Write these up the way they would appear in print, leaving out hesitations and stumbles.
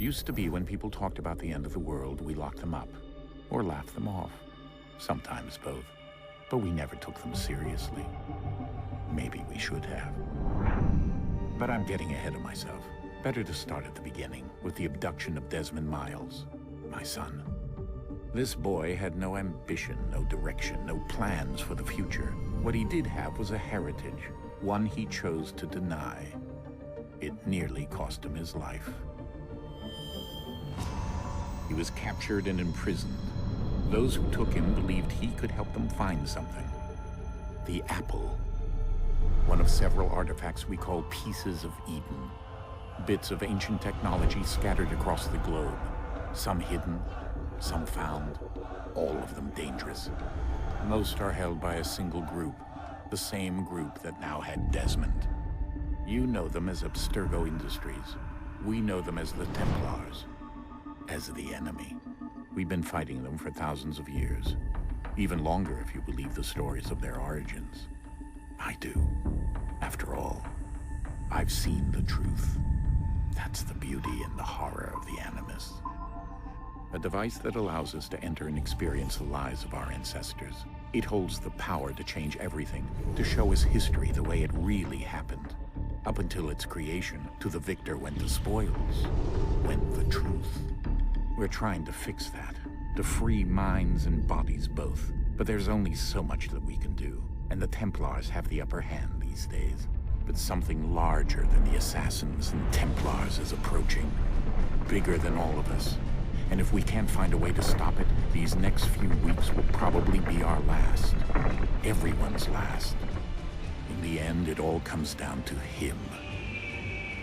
Used to be when people talked about the end of the world, we locked them up, or laughed them off. Sometimes both. But we never took them seriously. Maybe we should have. But I'm getting ahead of myself. Better to start at the beginning, with the abduction of Desmond Miles, my son. This boy had no ambition, no direction, no plans for the future. What he did have was a heritage, one he chose to deny. It nearly cost him his life. He was captured and imprisoned. Those who took him believed he could help them find something. The apple. One of several artifacts we call pieces of Eden. Bits of ancient technology scattered across the globe. Some hidden, some found, all of them dangerous. Most are held by a single group, the same group that now had Desmond. You know them as Abstergo Industries. We know them as the Templars, as the enemy. We've been fighting them for thousands of years, even longer if you believe the stories of their origins. I do. After all, I've seen the truth. That's the beauty and the horror of the Animus. A device that allows us to enter and experience the lives of our ancestors. It holds the power to change everything, to show us history the way it really happened. Up until its creation, to the victor went the spoils, went the truth. We're trying to fix that, to free minds and bodies both. But there's only so much that we can do, and the Templars have the upper hand these days. But something larger than the Assassins and Templars is approaching, bigger than all of us. And if we can't find a way to stop it, these next few weeks will probably be our last. Everyone's last. In the end, it all comes down to him.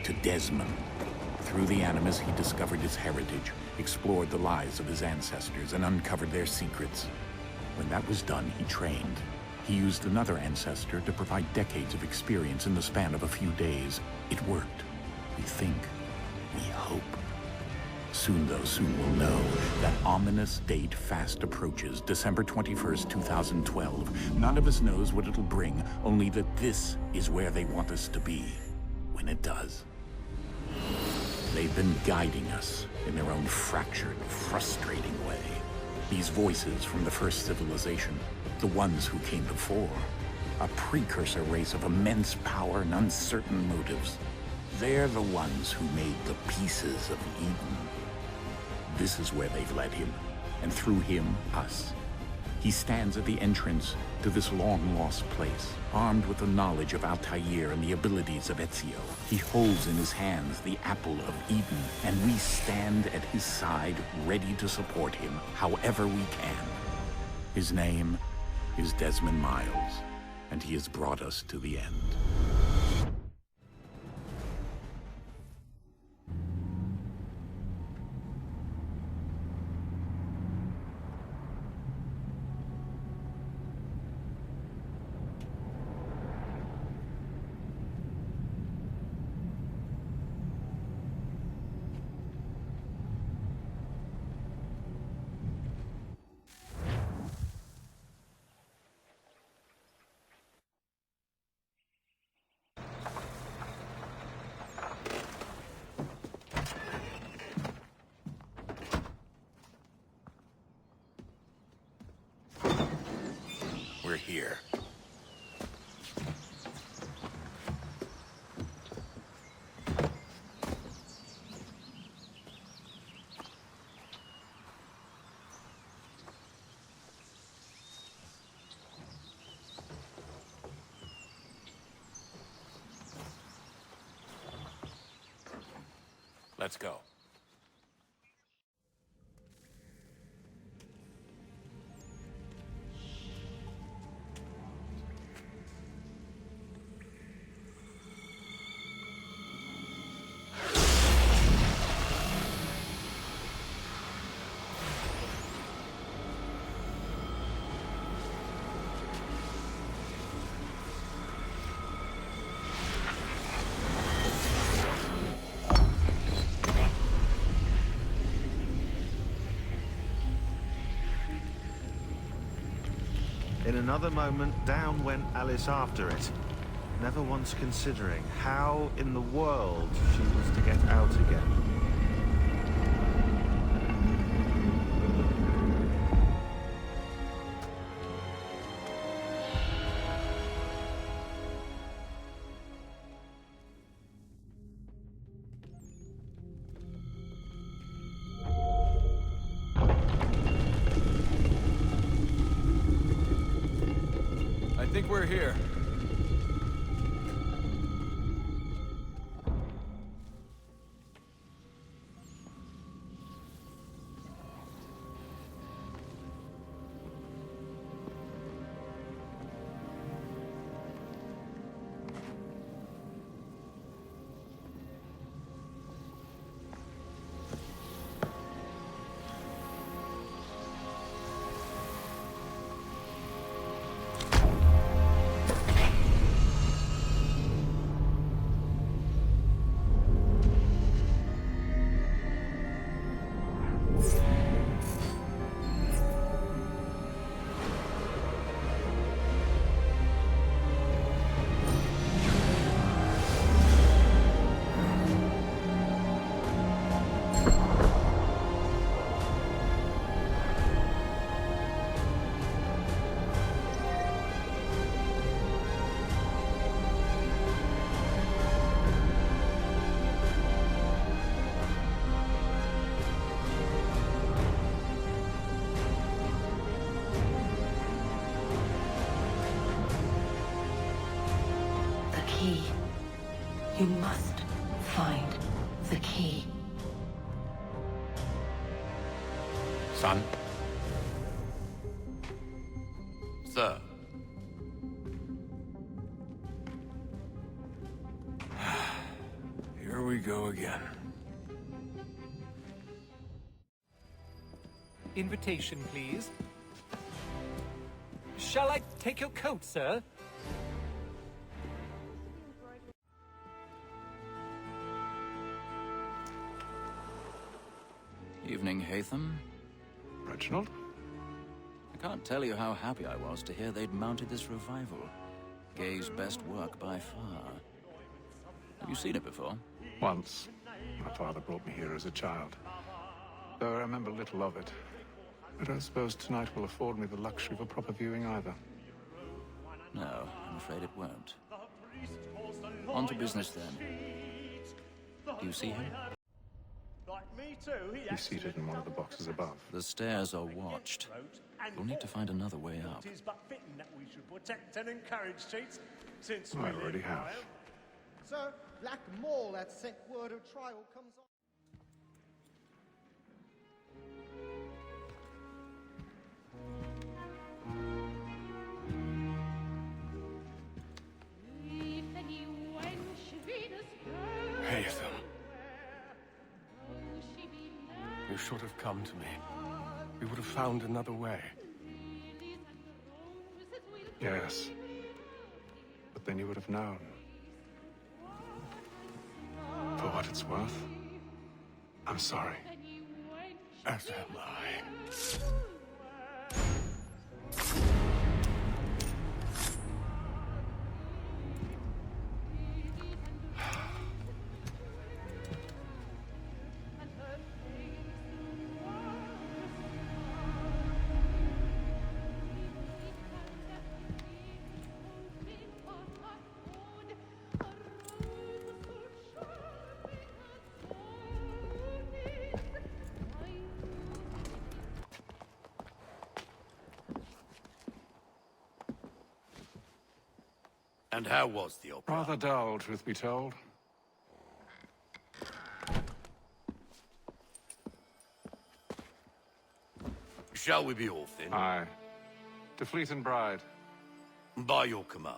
To Desmond. Through the Animus, he discovered his heritage, explored the lives of his ancestors, and uncovered their secrets. When that was done, he trained. He used another ancestor to provide decades of experience in the span of a few days. It worked. We think. We hope. Soon, though, soon we'll know. That ominous date fast approaches, December 21st, 2012. None of us knows what it'll bring, only that this is where they want us to be, when it does. They've been guiding us in their own fractured, frustrating way. These voices from the first civilization, the ones who came before, a precursor race of immense power and uncertain motives. They're the ones who made the pieces of Eden. This is where they've led him, and through him, us. He stands at the entrance to this long-lost place, armed with the knowledge of Altair and the abilities of Ezio. He holds in his hands the apple of Eden, and we stand at his side, ready to support him however we can. His name is Desmond Miles, and he has brought us to the end. We're here. Let's go. In another moment, down went Alice after it, never once considering how in the world she was to get out again. think we're here. You must find the key. Son? Sir. Here we go again. Invitation, please. Shall I take your coat, sir? Evening, Hatham. Reginald? I can't tell you how happy I was to hear they'd mounted this revival. Gay's best work by far. Have you seen it before? Once. My father brought me here as a child. Though I remember little of it. I don't suppose tonight will afford me the luxury of a proper viewing either. No, I'm afraid it won't. On to business then. Do you see him? He's seated in one of the boxes above. The stairs are watched. We'll need to find another way up. It is but fitting that we should protect and encourage cheats, since I already have. Sir, Black Mall at sent word of trial comes on. Hatham. You should have come to me. We would have found another way. Yes. But then you would have known. For what it's worth, I'm sorry. As am I. And how was the opera? Rather dull, truth be told. Shall we be off then? Aye. To Fleet and Bride. By your command.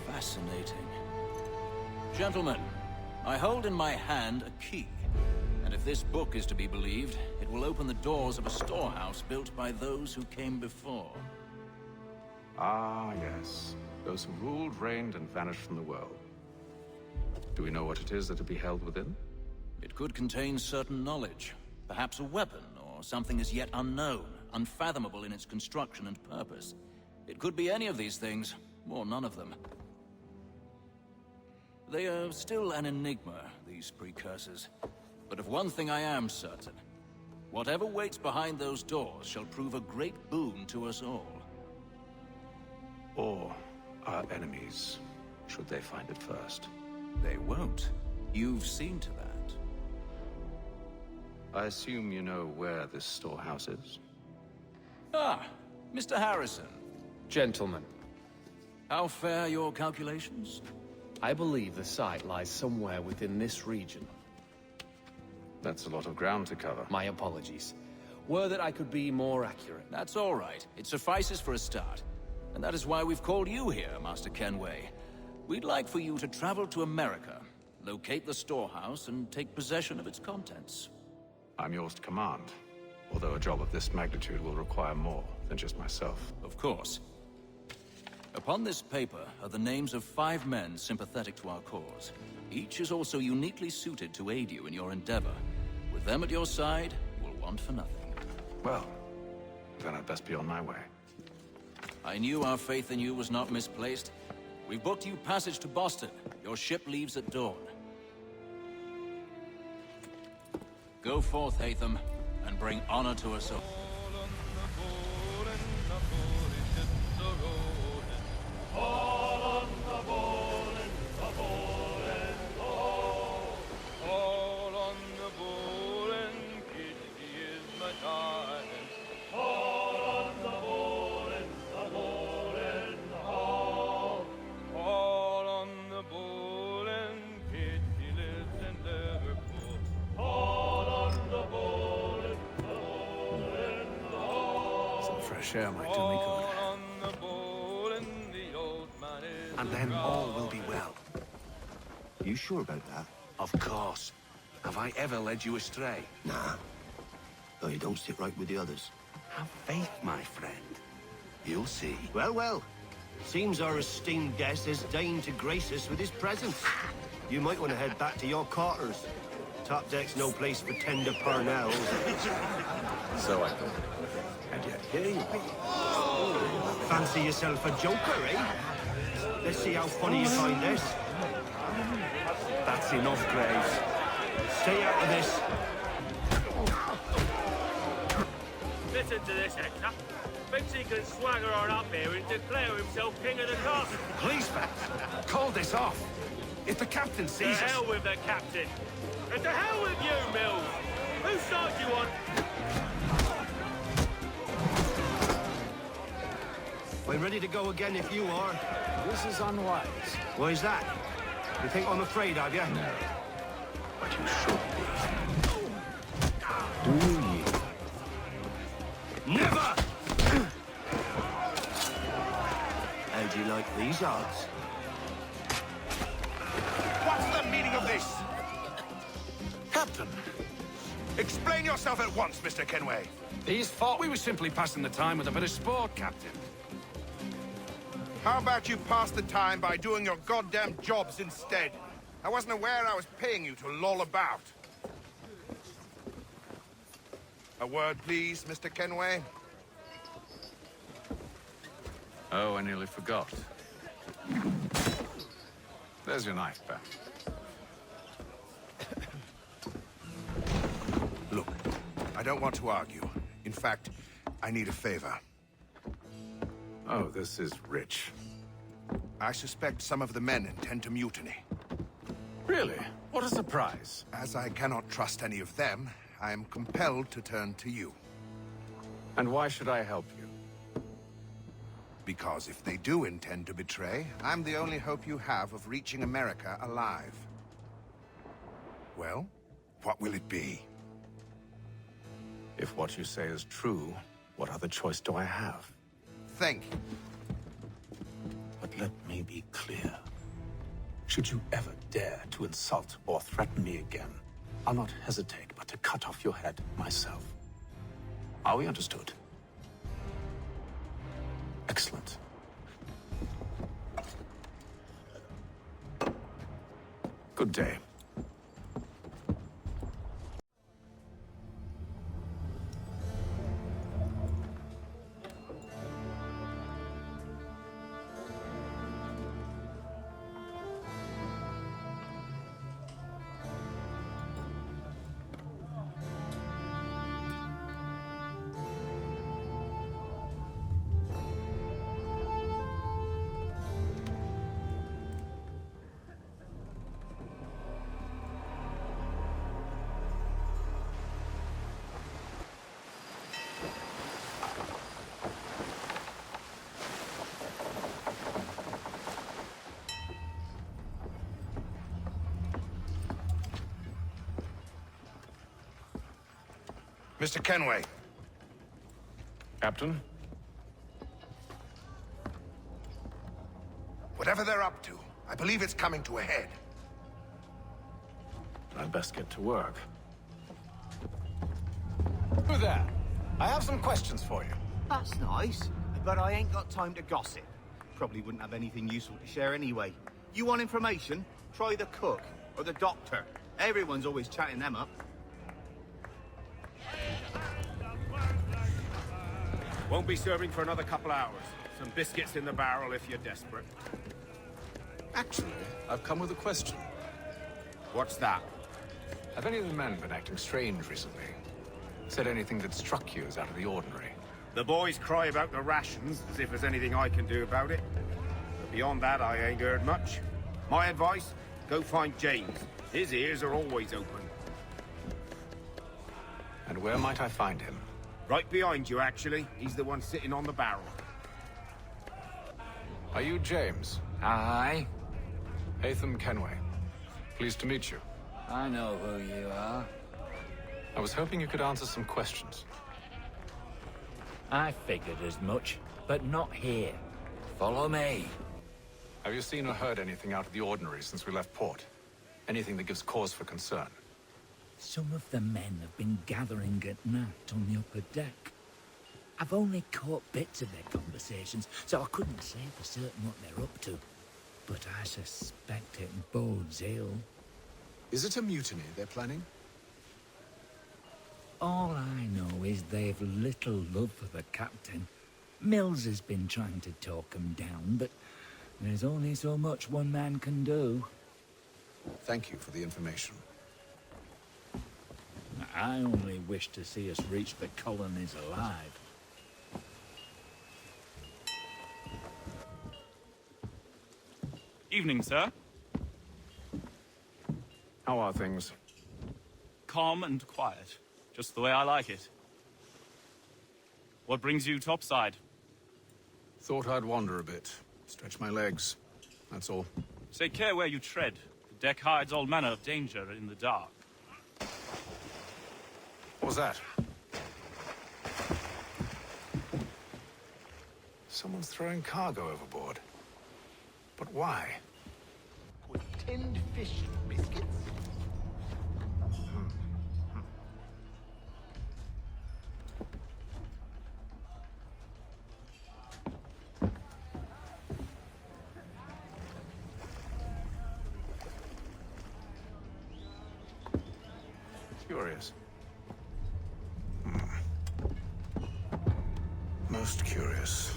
Fascinating. Gentlemen, I hold in my hand a key. And if this book is to be believed, it will open the doors of a storehouse built by those who came before. Ah, yes. Those who ruled, reigned, and vanished from the world. Do we know what it is that will be held within? It could contain certain knowledge. Perhaps a weapon, or something as yet unknown, unfathomable in its construction and purpose. It could be any of these things, or none of them. They are still an enigma, these precursors. But of one thing I am certain. Whatever waits behind those doors shall prove a great boon to us all. Or our enemies, should they find it first. They won't. You've seen to that. I assume you know where this storehouse is? Ah, Mr. Harrison. Gentlemen, How fare your calculations? I believe the site lies somewhere within this region. That's a lot of ground to cover. My apologies. Were that I could be more accurate. That's all right. It suffices for a start. And that is why we've called you here, Master Kenway. We'd like for you to travel to America, locate the storehouse, and take possession of its contents. I'm yours to command, although a job of this magnitude will require more than just myself. Of course. Upon this paper are the names of 5 men sympathetic to our cause. Each is also uniquely suited to aid you in your endeavor. With them at your side, you will want for nothing. Well, then I'd best be on my way. I knew our faith in you was not misplaced. We've booked you passage to Boston. Your ship leaves at dawn. Go forth, Hatham, and bring honor to us all. Fresh air might do me good. And then all will be well. You sure about that? Of course. Have I ever led you astray? Nah. Though you don't sit right with the others. Have faith, my friend. You'll see. Well, well. Seems our esteemed guest has deigned to grace us with his presence. You might want to head back to your quarters. Top deck's no place for tender parnells. So I thought. And yet here you be. Fancy yourself a joker, eh? Let's see how funny you find this. That's enough, Graves. Stay out of this. Listen to this, Hector. Thinks he can swagger on up here and declare himself king of the castle. Please, Pat, call this off. If the captain To sees us... hell with the captain. And to hell with you, Mills. Whose side you on? I'm ready to go again if you are. This is unwise. Why's that? You think I'm afraid, have you? No. But you should be. Never! How do you like these odds? What's the meaning of this? Captain! Explain yourself at once, Mr. Kenway. These thought we were simply passing the time with a bit of sport, Captain. How about you pass the time by doing your goddamn jobs instead? I wasn't aware I was paying you to loll about. A word, please, Mr. Kenway? Oh, I nearly forgot. There's your knife back. Look, I don't want to argue. In fact, I need a favor. Oh, this is rich. I suspect some of the men intend to mutiny. Really? What a surprise. As I cannot trust any of them, I am compelled to turn to you. And why should I help you? Because if they do intend to betray, I'm the only hope you have of reaching America alive. Well, what will it be? If what you say is true, what other choice do I have? Thank you. But let me be clear. Should you ever dare to insult or threaten me again, I'll not hesitate but to cut off your head myself. Are we understood? Excellent. Good day. Mr. Kenway. Captain? Whatever they're up to, I believe it's coming to a head. I'd best get to work. Who there? I have some questions for you. That's nice, but I ain't got time to gossip. Probably wouldn't have anything useful to share anyway. You want information? Try the cook or the doctor. Everyone's always chatting them up. Won't be serving for another couple hours. Some biscuits in the barrel if you're desperate. Actually, I've come with a question. What's that? Have any of the men been acting strange recently? Said anything that struck you as out of the ordinary? The boys cry about the rations, as if there's anything I can do about it. But beyond that, I ain't heard much. My advice, go find James. His ears are always open. And where might I find him? Right behind you, actually. He's the one sitting on the barrel. Are you James? Aye. Haytham Kenway. Pleased to meet you. I know who you are. I was hoping you could answer some questions. I figured as much, but not here. Follow me. Have you seen or heard anything out of the ordinary since we left port? Anything that gives cause for concern? Some of the men have been gathering at night on the upper deck. I've only caught bits of their conversations, so I couldn't say for certain what they're up to. But I suspect it bodes ill. Is it a mutiny they're planning? All I know is they've little love for the captain. Mills has been trying to talk him down, but there's only so much one man can do. Thank you for the information. I only wish to see us reach the colonies alive. Evening, sir. How are things? Calm and quiet. Just the way I like it. What brings you topside? Thought I'd wander a bit. Stretch my legs. That's all. Take care where you tread. The deck hides all manner of danger in the dark. What was that? Someone's throwing cargo overboard. But why? With tinned fish biscuits. Curious. Most curious.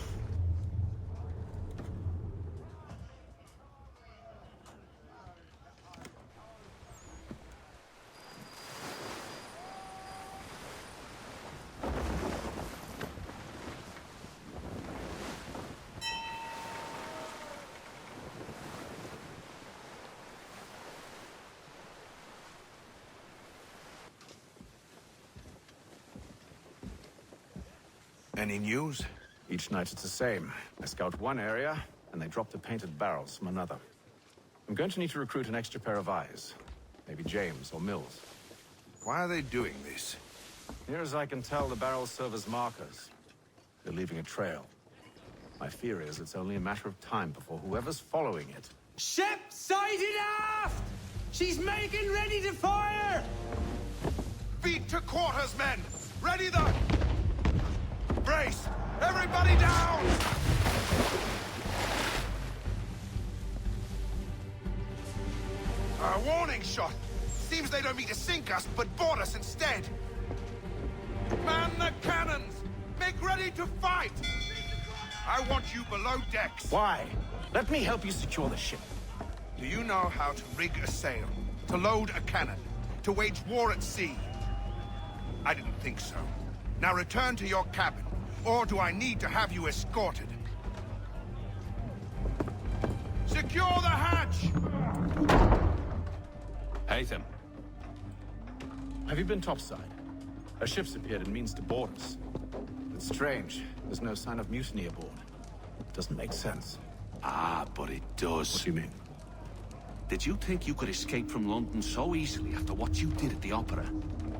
Any news? Each night it's the same. I scout one area, and they drop the painted barrels from another. I'm going to need to recruit an extra pair of eyes. Maybe James or Mills. Why are they doing this? Near as I can tell, the barrels serve as markers. They're leaving a trail. My fear is it's only a matter of time before whoever's following it... Ship sighted aft! She's making ready to fire! Beat to quarters, men! Ready the... Brace! Everybody down! A warning shot! Seems they don't mean to sink us, but board us instead! Man the cannons! Make ready to fight! I want you below decks. Why? Let me help you secure the ship. Do you know how to rig a sail? To load a cannon? To wage war at sea? I didn't think so. Now return to your cabin. Or do I need to have you escorted? Secure the hatch! Haytham. Have you been topside? A ship's appeared and means to board us. It's strange. There's no sign of mutiny aboard. Doesn't make sense. Ah, but it does. What do you mean? Did you think you could escape from London so easily after what you did at the Opera?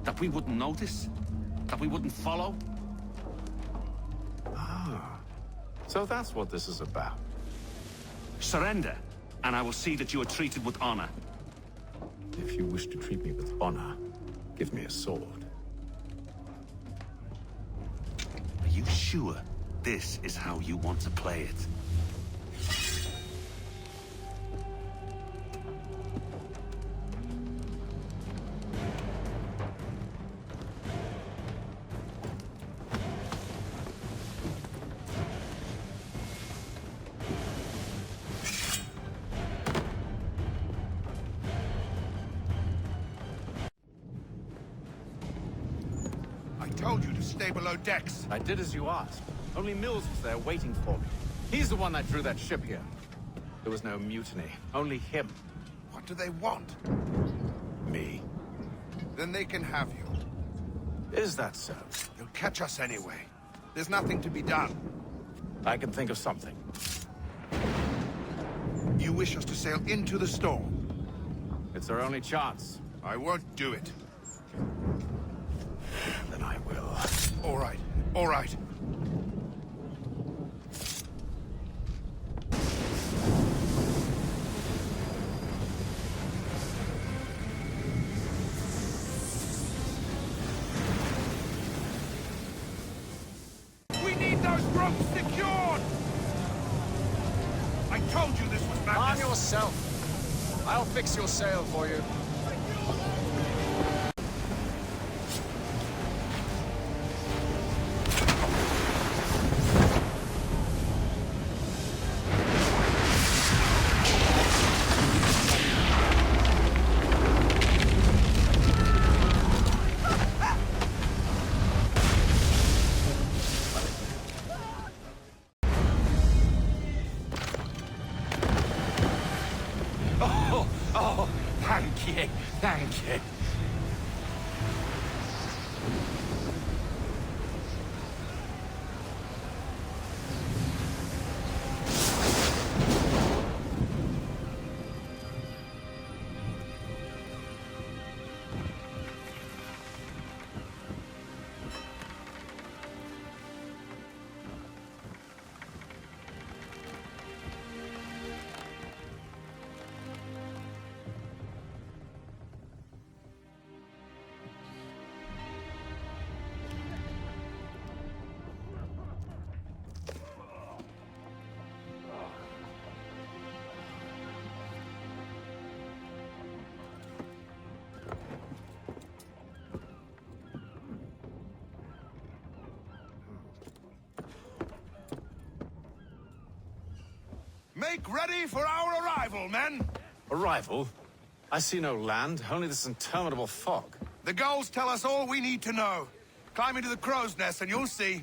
That we wouldn't notice? That we wouldn't follow? Ah. So that's what this is about. Surrender, and I will see that you are treated with honor. If you wish to treat me with honor, give me a sword. Are you sure this is how you want to play it? I told you to stay below decks. I did as you asked. Only Mills was there waiting for me. He's the one that drew that ship here. There was no mutiny, only him. What do they want? Me. Then they can have you. Is that so? They'll catch us anyway. There's nothing to be done. I can think of something. You wish us to sail into the storm? It's our only chance. I won't do it. Then I will. All right, all right. We need those ropes secured! I told you this was madness. Arm yourself. I'll fix your sail for you. Oh, thank you, thank you. Make ready for our arrival, men! Arrival? I see no land, only this interminable fog. The gulls tell us all we need to know. Climb into the crow's nest and you'll see.